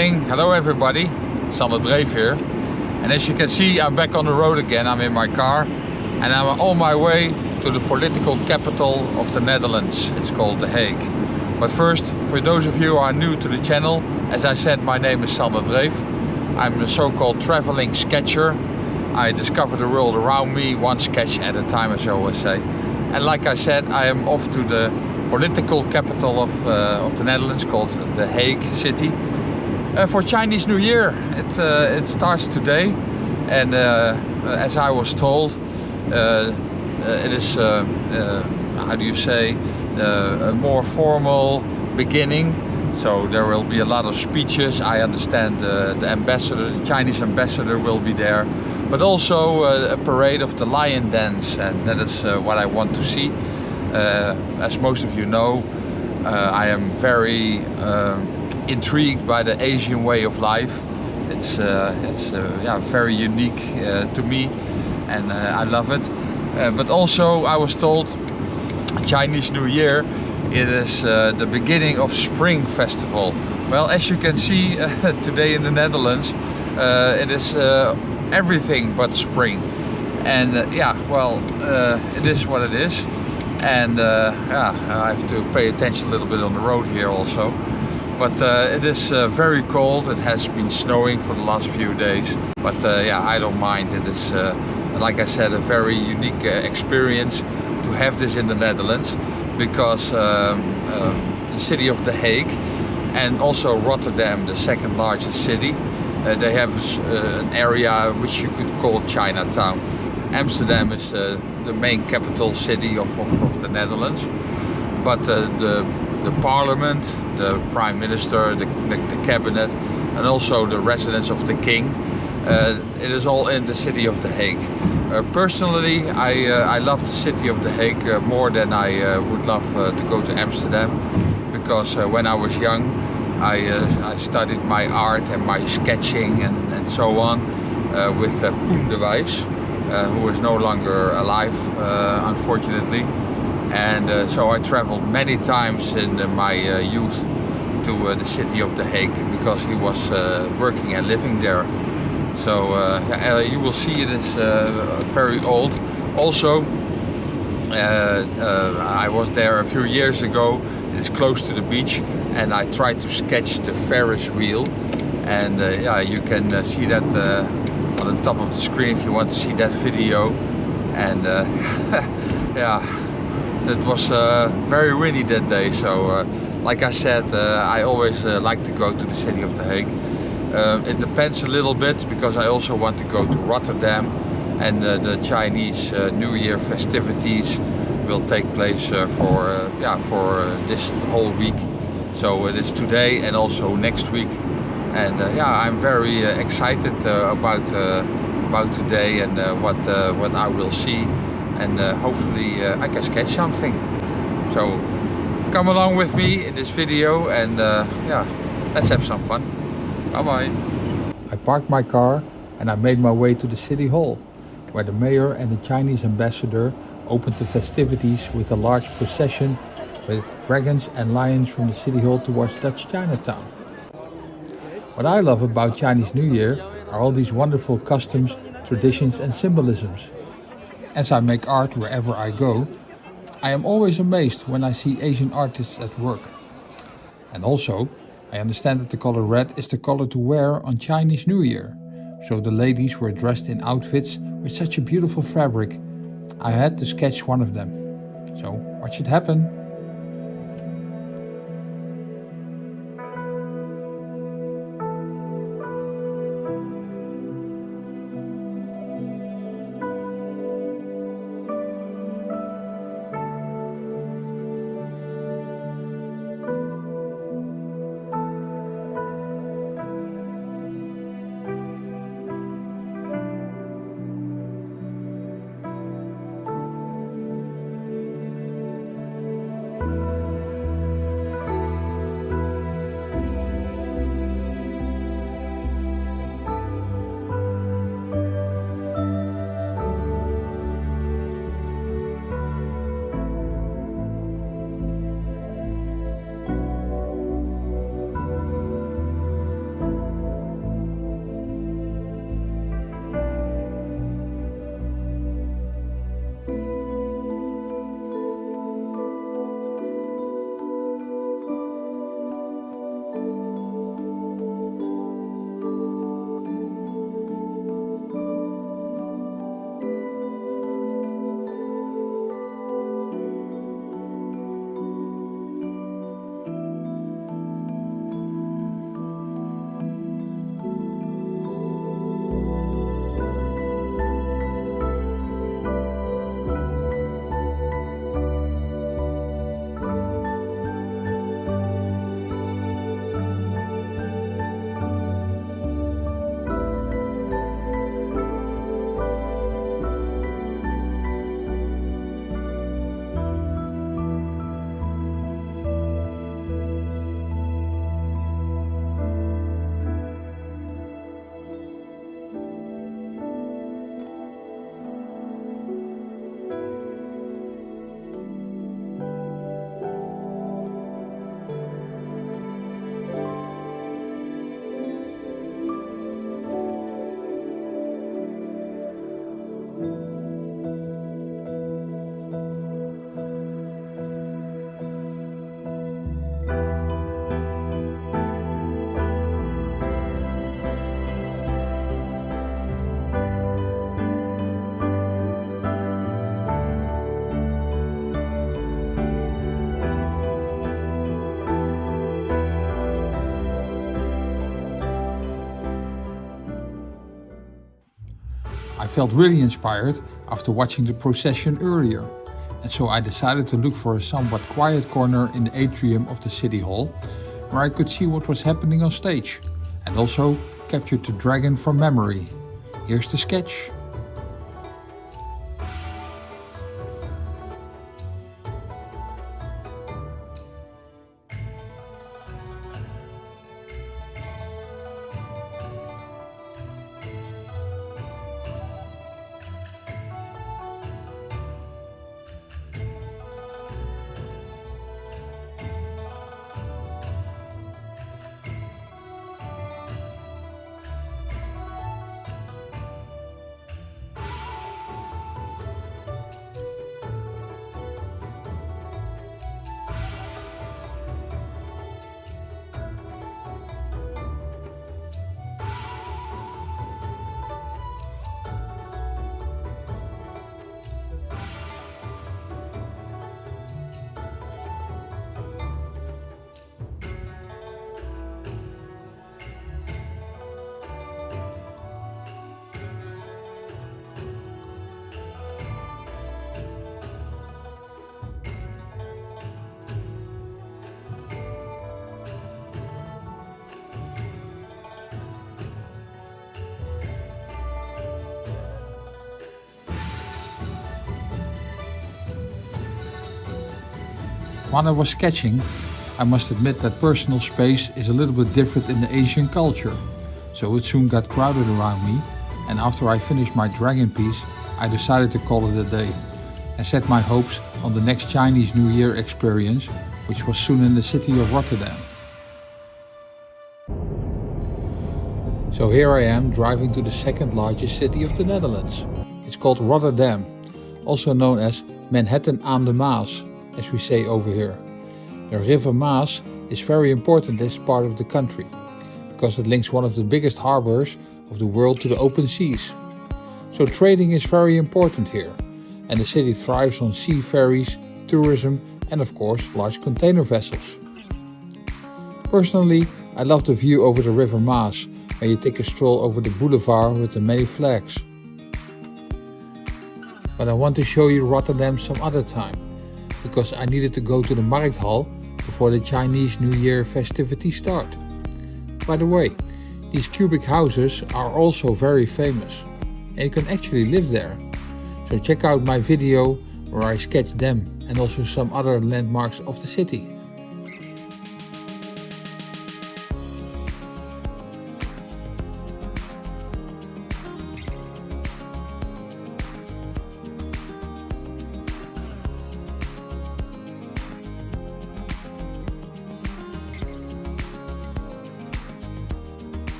morning, hello everybody, Sander Dreef here. And as you can see, I'm back on the road again. I'm in my car and I'm on my way to the political capital of the Netherlands. It's called The Hague. But first, for those of you who are new to the channel, as I said, my name is Sander Dreef. I'm a so-called traveling sketcher. I discover the world around me, one sketch at a time, as I always say. And like I said, I am off to the political capital of the Netherlands, called The Hague city, for Chinese New Year. It starts today, and as I was told, it is how do you say, a more formal beginning. So there will be a lot of speeches. I understand the ambassador, the Chinese ambassador, will be there, but also a parade of the lion dance, and that is what I want to see. As most of you know, I am very intrigued by the Asian way of life. It's yeah, very unique to me, and I love it. But also, I was told Chinese New Year, it is the beginning of Spring Festival. Well, as you can see today in the Netherlands, it is everything but spring. And yeah, well, it is what it is. And yeah, I have to pay attention a little bit on the road here also. But it is very cold. It has been snowing for the last few days. But yeah, I don't mind. It is, like I said, a very unique experience to have this in the Netherlands, because the city of The Hague and also Rotterdam, the second largest city, they have an area which you could call Chinatown. Amsterdam is the main capital city of the Netherlands, but the parliament, the prime minister, the cabinet, and also the residence of the king, it is all in the city of The Hague. Personally, I love the city of The Hague more than I would love to go to Amsterdam, because when I was young, I studied my art and my sketching and so on with Poen de Wijs, who is no longer alive, unfortunately. And so I traveled many times in my youth to the city of The Hague, because he was working and living there. So you will see it is very old. Also, I was there a few years ago. It's close to the beach, and I tried to sketch the Ferris wheel. And yeah, you can see that on the top of the screen if you want to see that video. And yeah, it was very windy that day. So like I said, I always like to go to the city of The Hague. It depends a little bit, because I also want to go to Rotterdam, and the Chinese New Year festivities will take place for this whole week. So it is today and also next week. And yeah, I'm very excited about today and what I will see, and hopefully I can sketch something. So come along with me in this video, and yeah, let's have some fun. Bye bye. I parked my car and I made my way to the city hall, where the mayor and the Chinese ambassador opened the festivities with a large procession with dragons and lions from the city hall towards Dutch Chinatown. What I love about Chinese New Year are all these wonderful customs, traditions and symbolisms. As I make art wherever I go, I am always amazed when I see Asian artists at work. And also, I understand that the color red is the color to wear on Chinese New Year. So the ladies were dressed in outfits with such a beautiful fabric. I had to sketch one of them. So watch it happen. I felt really inspired after watching the procession earlier, and so I decided to look for a somewhat quiet corner in the atrium of the city hall where I could see what was happening on stage and also captured the dragon from memory. Here's the sketch. While I was sketching, I must admit that personal space is a little bit different in the Asian culture, so it soon got crowded around me, and after I finished my dragon piece, I decided to call it a day and set my hopes on the next Chinese New Year experience, which was soon in the city of Rotterdam. So here I am driving to the second largest city of the Netherlands. It's called Rotterdam, also known as Manhattan aan de Maas, as we say over here. The river Maas is very important in this part of the country, because it links one of the biggest harbors of the world to the open seas. So trading is very important here, and the city thrives on sea ferries, tourism and of course large container vessels. Personally, I love the view over the river Maas when you take a stroll over the boulevard with the many flags. But I want to show you Rotterdam some other time, because I needed to go to the Markthal before the Chinese New Year festivities start. By the way, these cubic houses are also very famous, and you can actually live there. So check out my video where I sketch them and also some other landmarks of the city.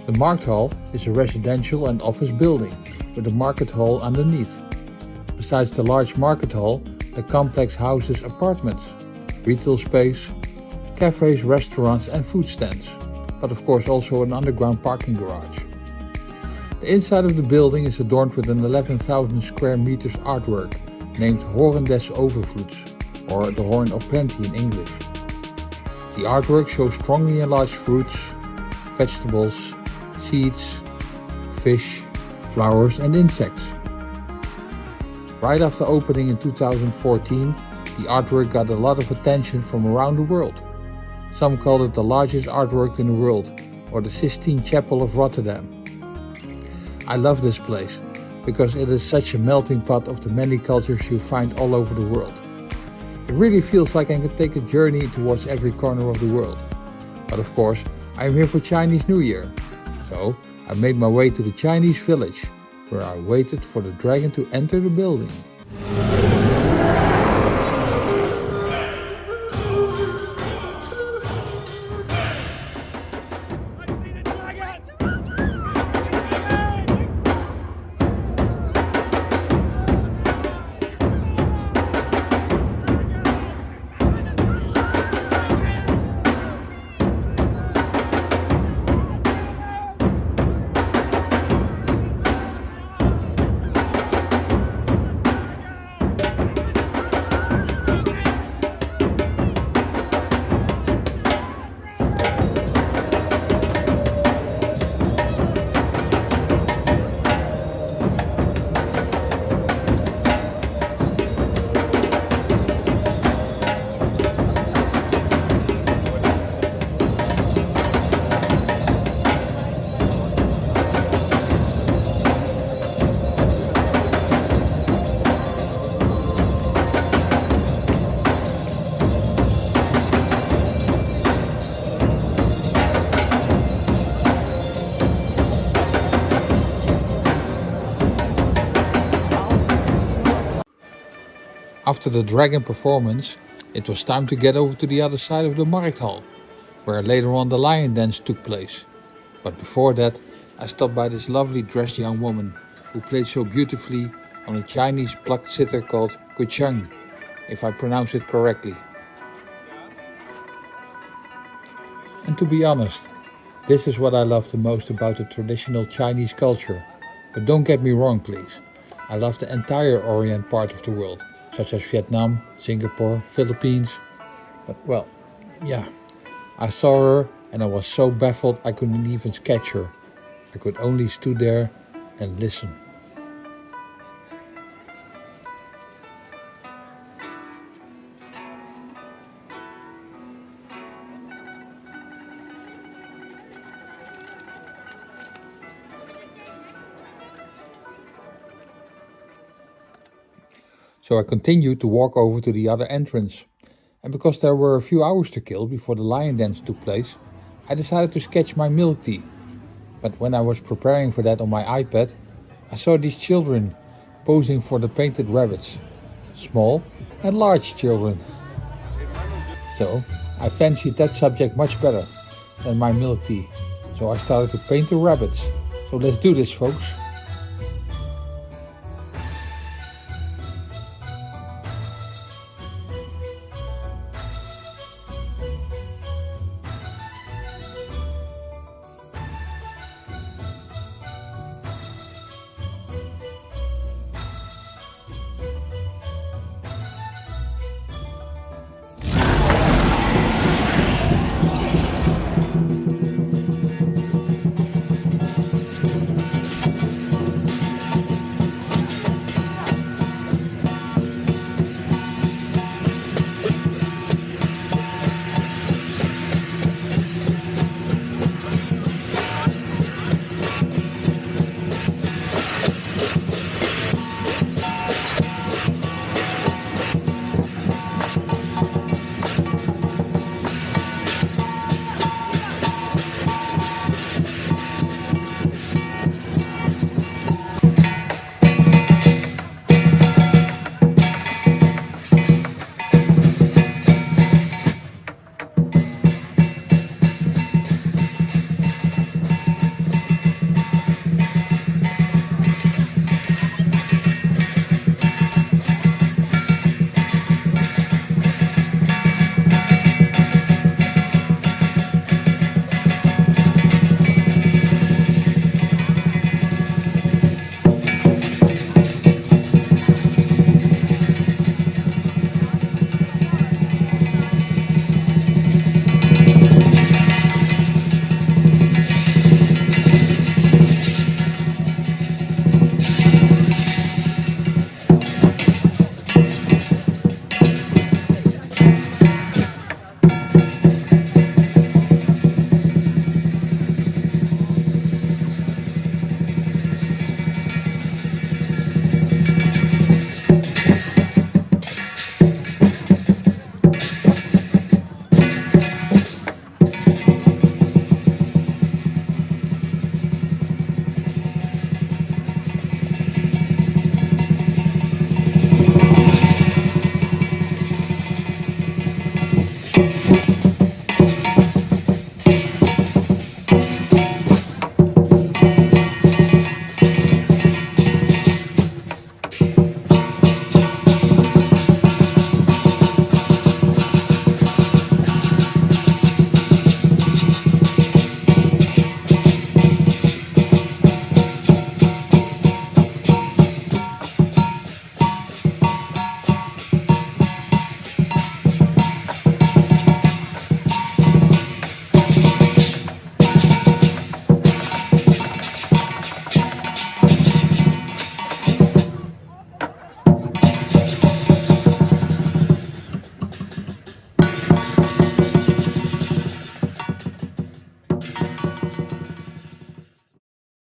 The Markthal is a residential and office building with a market hall underneath. Besides the large market hall, the complex houses apartments, retail space, cafes, restaurants and food stands, but of course also an underground parking garage. The inside of the building is adorned with an 11,000 square meters artwork named Horen des Overvloeds, or the Horn of Plenty in English. The artwork shows strongly enlarged fruits, vegetables, seeds, fish, flowers and insects. Right after opening in 2014, the artwork got a lot of attention from around the world. Some called it the largest artwork in the world, or the Sistine Chapel of Rotterdam. I love this place, because it is such a melting pot of the many cultures you find all over the world. It really feels like I can take a journey towards every corner of the world. But of course, I am here for Chinese New Year. So I made my way to the Chinese village, where I waited for the dragon to enter the building. After the dragon performance, it was time to get over to the other side of the Markthal, where later on the lion dance took place. But before that, I stopped by this lovely dressed young woman who played so beautifully on a Chinese plucked sitar called guchang, if I pronounce it correctly. And to be honest, this is what I love the most about the traditional Chinese culture. But don't get me wrong, please. I love the entire Orient part of the world, such as Vietnam, Singapore, Philippines. But well, yeah, I saw her and I was so baffled I couldn't even sketch her. I could only stood there and listen. So I continued to walk over to the other entrance. And because there were a few hours to kill before the lion dance took place, I decided to sketch my milk tea. But when I was preparing for that on my iPad, I saw these children posing for the painted rabbits. Small and large children. So I fancied that subject much better than my milk tea. So I started to paint the rabbits. So let's do this, folks.